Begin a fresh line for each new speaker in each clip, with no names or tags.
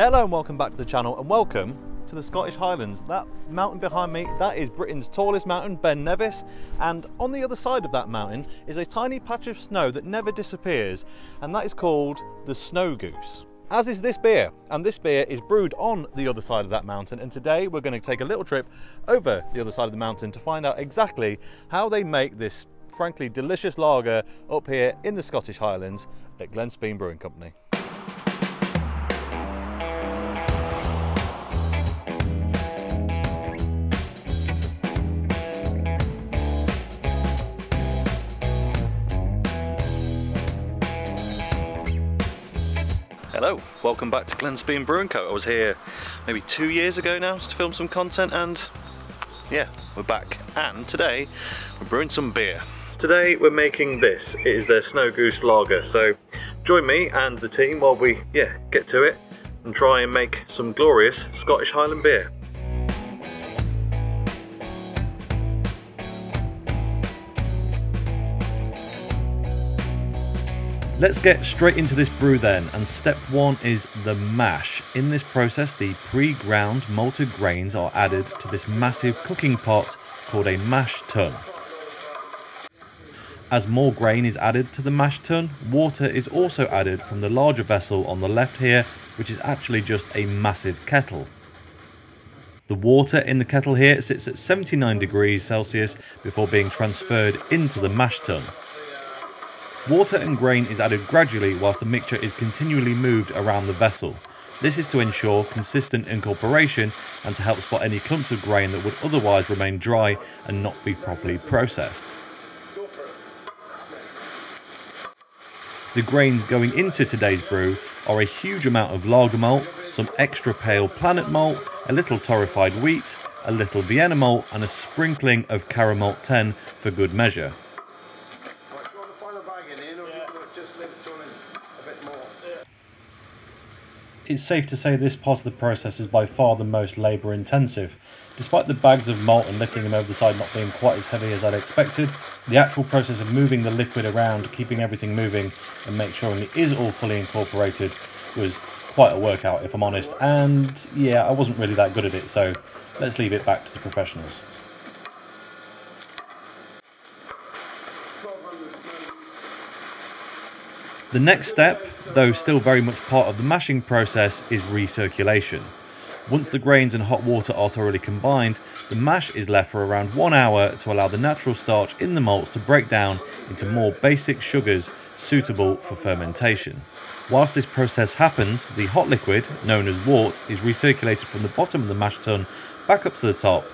Hello and welcome back to the channel, and welcome to the Scottish Highlands. That mountain behind me, that is Britain's tallest mountain, Ben Nevis, and on the other side of that mountain is a tiny patch of snow that never disappears, and that is called the Snow Goose. As is this beer, and this beer is brewed on the other side of that mountain, and today we're going to take a little trip over the other side of the mountain to find out exactly how they make this frankly delicious lager up here in the Scottish Highlands at Glen Brewing Company. Hello, welcome back to Glen Brewing Co. I was here maybe 2 years ago now to film some content, and yeah, we're back. And today we're brewing some beer. Today we're making this. It is their Snow Goose Lager. So join me and the team while we get to it and try and make some glorious Scottish Highland beer. Let's get straight into this brew then, and step one is the mash. In this process, the pre-ground malted grains are added to this massive cooking pot called a mash tun. As more grain is added to the mash tun, water is also added from the larger vessel on the left here, which is actually just a massive kettle. The water in the kettle here sits at 79 degrees Celsius before being transferred into the mash tun. Water and grain is added gradually whilst the mixture is continually moved around the vessel. This is to ensure consistent incorporation and to help spot any clumps of grain that would otherwise remain dry and not be properly processed. The grains going into today's brew are a huge amount of lager malt, some extra pale planet malt, a little torrefied wheat, a little Vienna malt and a sprinkling of caramel 10 for good measure. It's safe to say this part of the process is by far the most labour intensive. Despite the bags of malt and lifting them over the side not being quite as heavy as I'd expected, the actual process of moving the liquid around, keeping everything moving and make sure it is all fully incorporated was quite a workout, if I'm honest, and yeah, I wasn't really that good at it, so let's leave it back to the professionals. The next step, though still very much part of the mashing process, is recirculation. Once the grains and hot water are thoroughly combined, the mash is left for around 1 hour to allow the natural starch in the malts to break down into more basic sugars suitable for fermentation. Whilst this process happens, the hot liquid, known as wort, is recirculated from the bottom of the mash tun back up to the top.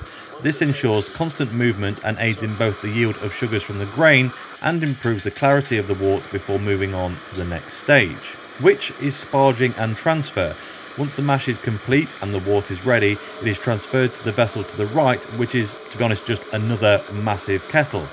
This ensures constant movement and aids in both the yield of sugars from the grain and improves the clarity of the wort before moving on to the next stage, which is sparging and transfer. Once the mash is complete and the wort is ready, it is transferred to the vessel to the right, which is, to be honest, just another massive kettle.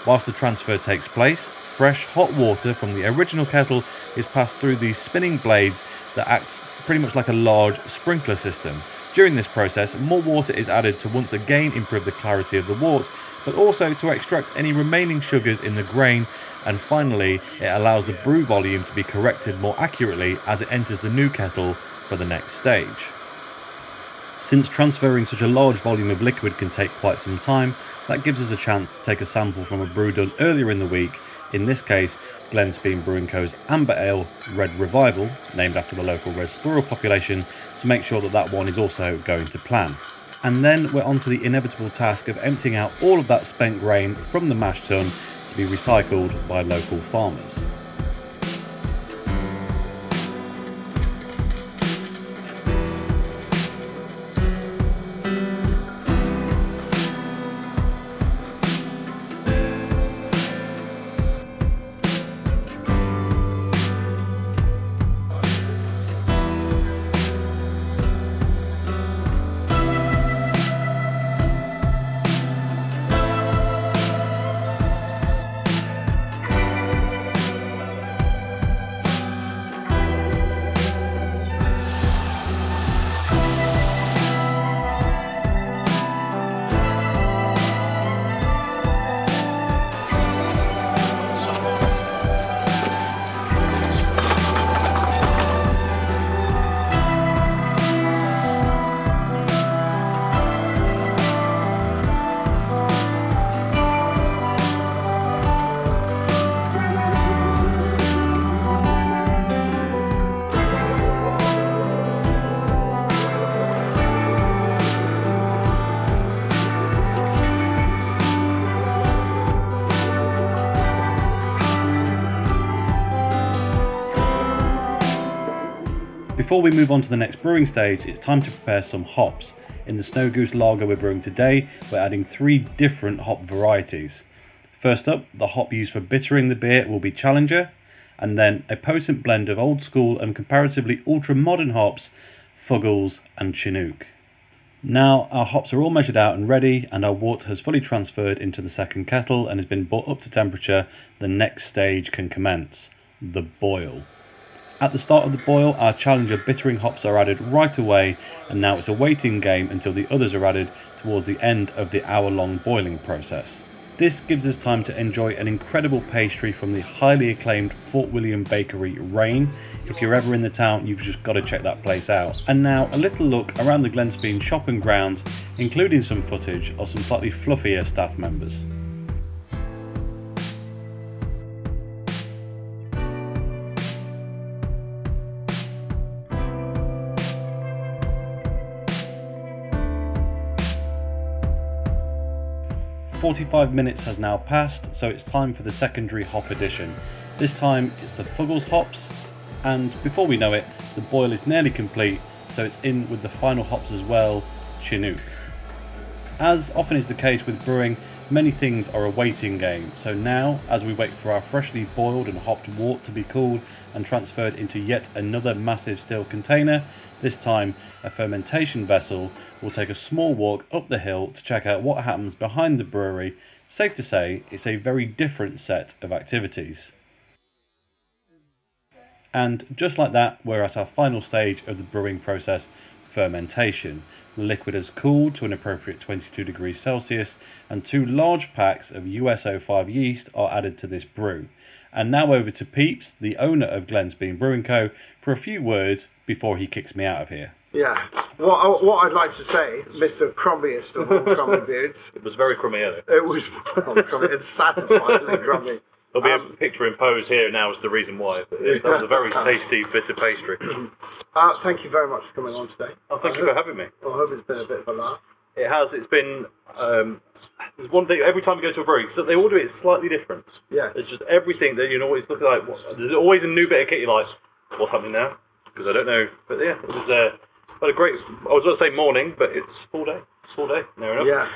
Whilst the transfer takes place, fresh hot water from the original kettle is passed through these spinning blades that act pretty much like a large sprinkler system. During this process, more water is added to once again improve the clarity of the wort, but also to extract any remaining sugars in the grain, and finally it allows the brew volume to be corrected more accurately as it enters the new kettle for the next stage. Since transferring such a large volume of liquid can take quite some time, that gives us a chance to take a sample from a brew done earlier in the week, in this case Glen Brewing Co.'s Amber Ale Red Revival, named after the local red squirrel population, to make sure that that one is also going to plan. And then we're on to the inevitable task of emptying out all of that spent grain from the mash tun to be recycled by local farmers. Before we move on to the next brewing stage, it's time to prepare some hops. In the Snow Goose Lager we're brewing today, we're adding 3 different hop varieties. First up, the hop used for bittering the beer will be Challenger, and then a potent blend of old school and comparatively ultra modern hops, Fuggles and Chinook. Now our hops are all measured out and ready, and our wort has fully transferred into the second kettle and has been brought up to temperature. The next stage can commence, the boil. At the start of the boil, our Challenger bittering hops are added right away, and now it's a waiting game until the others are added towards the end of the hour-long boiling process. This gives us time to enjoy an incredible pastry from the highly acclaimed Fort William Bakery, Rain. If you're ever in the town, you've just got to check that place out. And now a little look around the Glenspeen shop and grounds, including some footage of some slightly fluffier staff members. "45 minutes has now passed, so it's time for the secondary hop addition. This time it's the Fuggles hops, and before we know it, the boil is nearly complete, so it's in with the final hops as well, Chinook. As often is the case with brewing, many things are a waiting game, so now, as we wait for our freshly boiled and hopped wort to be cooled and transferred into yet another massive steel container, this time a fermentation vessel, we'll take a small walk up the hill to check out what happens behind the brewery. Safe to say, it's a very different set of activities. And just like that, we're at our final stage of the brewing process, fermentation. The liquid has cooled to an appropriate 22 degrees Celsius, and 2 large packs of US-05 yeast are added to this brew. And now over to Peeps, the owner of Glenspeen Brewing Co, for a few words before he kicks me out of here.
Yeah, what I'd like to say, Mr. Crumbiest of all crummy beards.
It was very crummy, earlier.
It was crummy, it's satisfyingly crummy.
There'll be a picture imposed here now as the reason why. That was a very tasty bit of pastry.
Thank you very much for coming on today.
Oh, thank you for having me.
I hope it's been a bit of a laugh.
It has. It's been. There's one thing every time you go to a brewery, so they all do it slightly different.
Yes.
It's just everything that you always look like. There's always a new bit of kit. You're like, what's happening now? Because I don't know. But yeah, it was had a great. I was about to say morning, but it's full day. Full day. Near enough.
Yeah.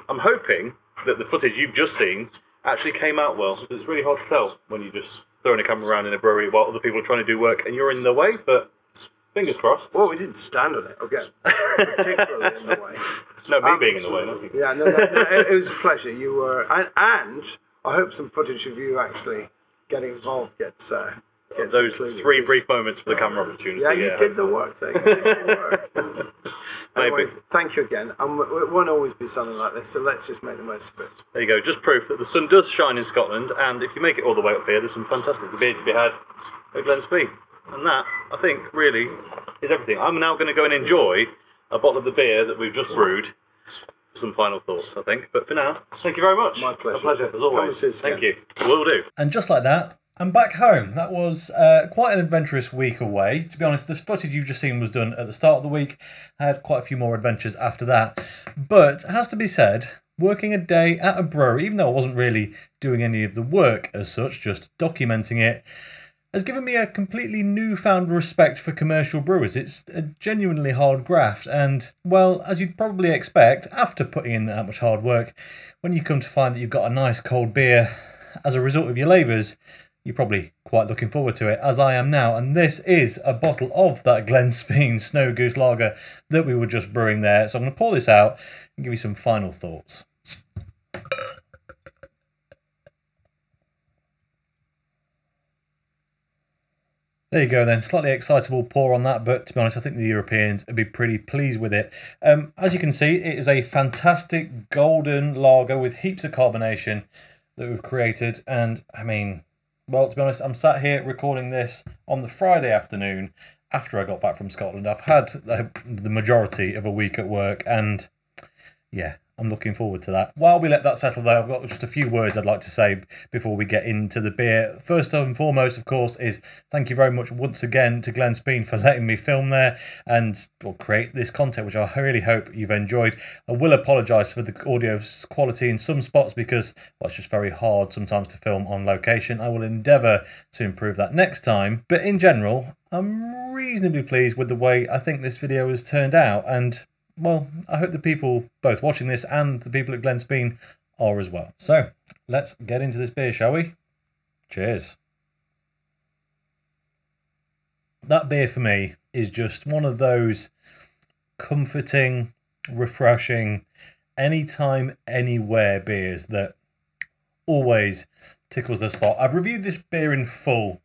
I'm hoping that the footage you've just seen actually came out well, because it's really hard to tell when you just throwing a camera around in a brewery while other people are trying to do work and you're in the way, but fingers crossed.
Well, we didn't stand on it again, particularly in the way.
No, me being in the way, not you.
Yeah, no, it was a pleasure. You were, and I hope some footage of you actually getting involved gets
those
included.
3 brief moments for the camera opportunity.
Yeah, you did the work thing. You did the work. Anyway,
Maybe.
thank you again. It won't always be something like this, so let's just make the most of it.
There you go, just proof that the sun does shine in Scotland, and if you make it all the way up here, there's some fantastic beer to be had at Glenspeen. And that, I think, really is everything. I'm now going to go and enjoy a bottle of the beer that we've just brewed. Some final thoughts, I think. But for now, thank you very much.
My pleasure.
A pleasure, as always. Thank you. Will do.
And just like that, I'm back home. That was quite an adventurous week away. To be honest, the footage you've just seen was done at the start of the week. I had quite a few more adventures after that. But it has to be said, working a day at a brewery, even though I wasn't really doing any of the work as such, just documenting it, has given me a completely newfound respect for commercial brewers. It's a genuinely hard graft, and, well, as you'd probably expect, after putting in that much hard work, when you come to find that you've got a nice cold beer as a result of your labours, you're probably quite looking forward to it, as I am now, and this is a bottle of that Glenspeen Snow Goose Lager that we were just brewing there. So I'm going to pour this out and give you some final thoughts. There you go then, slightly excitable pour on that, but to be honest, I think the Europeans would be pretty pleased with it. As you can see, it is a fantastic golden lager with heaps of carbonation that we've created, and I mean, well, to be honest, I'm sat here recording this on the Friday afternoon after I got back from Scotland. I've had the majority of a week at work, and yeah, I'm looking forward to that. While we let that settle though, I've got just a few words I'd like to say before we get into the beer. First and foremost, of course, is thank you very much once again to Glen Speen for letting me film there and create this content, which I really hope you've enjoyed. I will apologise for the audio quality in some spots because, well, it's just very hard sometimes to film on location. I will endeavour to improve that next time. But in general, I'm reasonably pleased with the way I think this video has turned out, and well, I hope the people both watching this and the people at Glen Speen are as well. So let's get into this beer, shall we? Cheers. That beer for me is just one of those comforting, refreshing, anytime, anywhere beers that always tickles the spot. I've reviewed this beer in full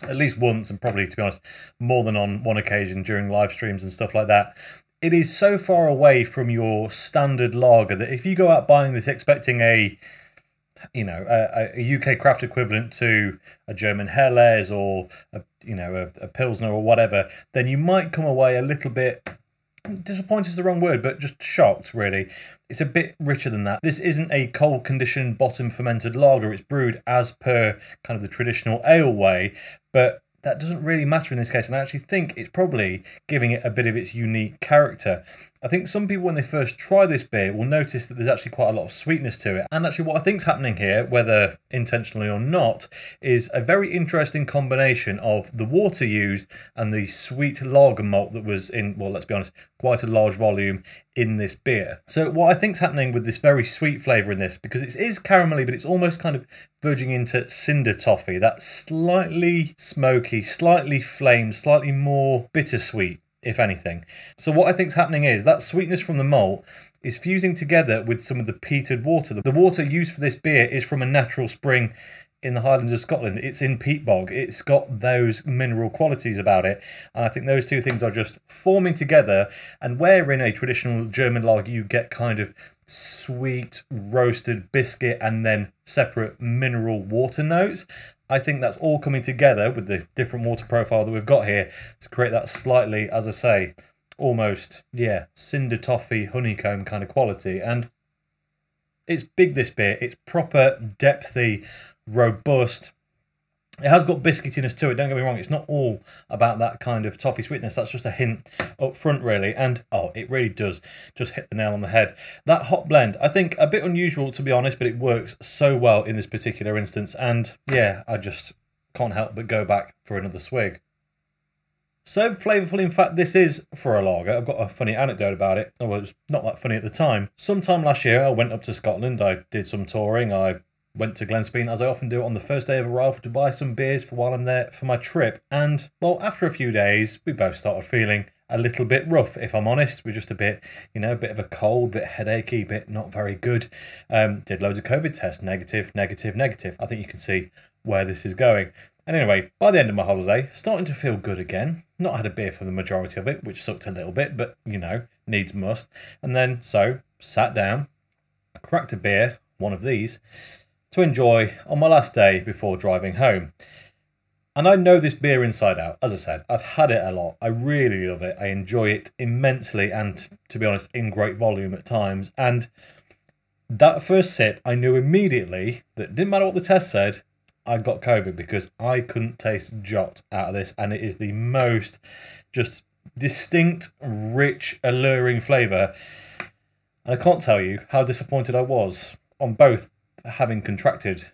at least once, and probably, to be honest, more than on one occasion during live streams and stuff like that. It is so far away from your standard lager that if you go out buying this expecting a UK craft equivalent to a German Helles or a Pilsner or whatever, then you might come away a little bit disappointed is the wrong word, but just shocked, really. It's a bit richer than that. This isn't a cold conditioned bottom fermented lager. It's brewed as per kind of the traditional ale way, but that doesn't really matter in this case, and I actually think it's probably giving it a bit of its unique character. I think some people, when they first try this beer, will notice that there's actually quite a lot of sweetness to it. And actually what I think's happening here, whether intentionally or not, is a very interesting combination of the water used and the sweet lager malt that was in, well, let's be honest, quite a large volume in this beer. So what I think's happening with this very sweet flavour in this, because it is caramelly, but it's almost kind of verging into cinder toffee, that slightly smoky, slightly flamed, slightly more bittersweet, if anything. So what I think's happening is that sweetness from the malt is fusing together with some of the peated water. The water used for this beer is from a natural spring in the Highlands of Scotland. It's in peat bog. It's got those mineral qualities about it, and I think those two things are just forming together. And where in a traditional German lager you get kind of sweet roasted biscuit and then separate mineral water notes, I think that's all coming together with the different water profile that we've got here to create that slightly, as I say, almost, yeah, cinder toffee honeycomb kind of quality. And it's big, this beer. It's proper depthy, robust. It has got biscuitiness to it, don't get me wrong. It's not all about that kind of toffee sweetness. That's just a hint up front, really. And, oh, it really does just hit the nail on the head. That hop blend, I think a bit unusual, to be honest, but it works so well in this particular instance. And, yeah, I just can't help but go back for another swig. So flavourful, in fact, this is for a lager. I've got a funny anecdote about it. Oh, well, it was not that funny at the time. Sometime last year, I went up to Scotland. I did some touring. I went to Glen Speen, as I often do on the first day of arrival, to buy some beers for while I'm there for my trip. And, well, after a few days, we both started feeling a little bit rough, if I'm honest. We're just a bit, a bit of a cold, bit headachy, bit not very good. Did loads of COVID tests, negative. I think you can see where this is going. And anyway, by the end of my holiday, starting to feel good again. Not had a beer for the majority of it, which sucked a little bit, but, needs must. And then, so, sat down, cracked a beer, one of these, to enjoy on my last day before driving home. And I know this beer inside out. As I said, I've had it a lot. I really love it. I enjoy it immensely and, to be honest, in great volume at times. And that first sip, I knew immediately that it didn't matter what the test said, I got COVID, because I couldn't taste jot out of this. And it is the most just distinct, rich, alluring flavour. And I can't tell you how disappointed I was on both having contracted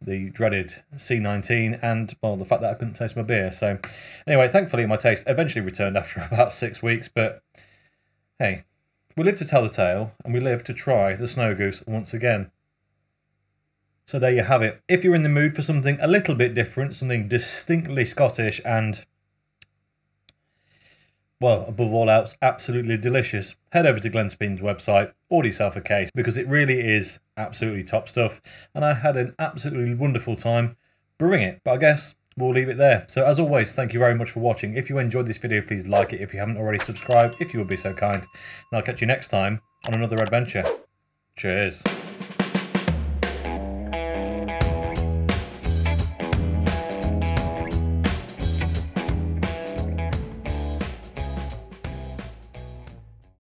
the dreaded C19 and, well, the fact that I couldn't taste my beer. So anyway, thankfully my taste eventually returned after about 6 weeks, but hey, we live to tell the tale, and we live to try the Snow Goose once again. So there you have it. If you're in the mood for something a little bit different, something distinctly Scottish and, well, above all else, absolutely delicious, head over to Glen Speen's website, order yourself a case, because it really is absolutely top stuff. And I had an absolutely wonderful time brewing it. But I guess we'll leave it there. So as always, thank you very much for watching. If you enjoyed this video, please like it. If you haven't already, subscribe, if you would be so kind. And I'll catch you next time on another adventure. Cheers.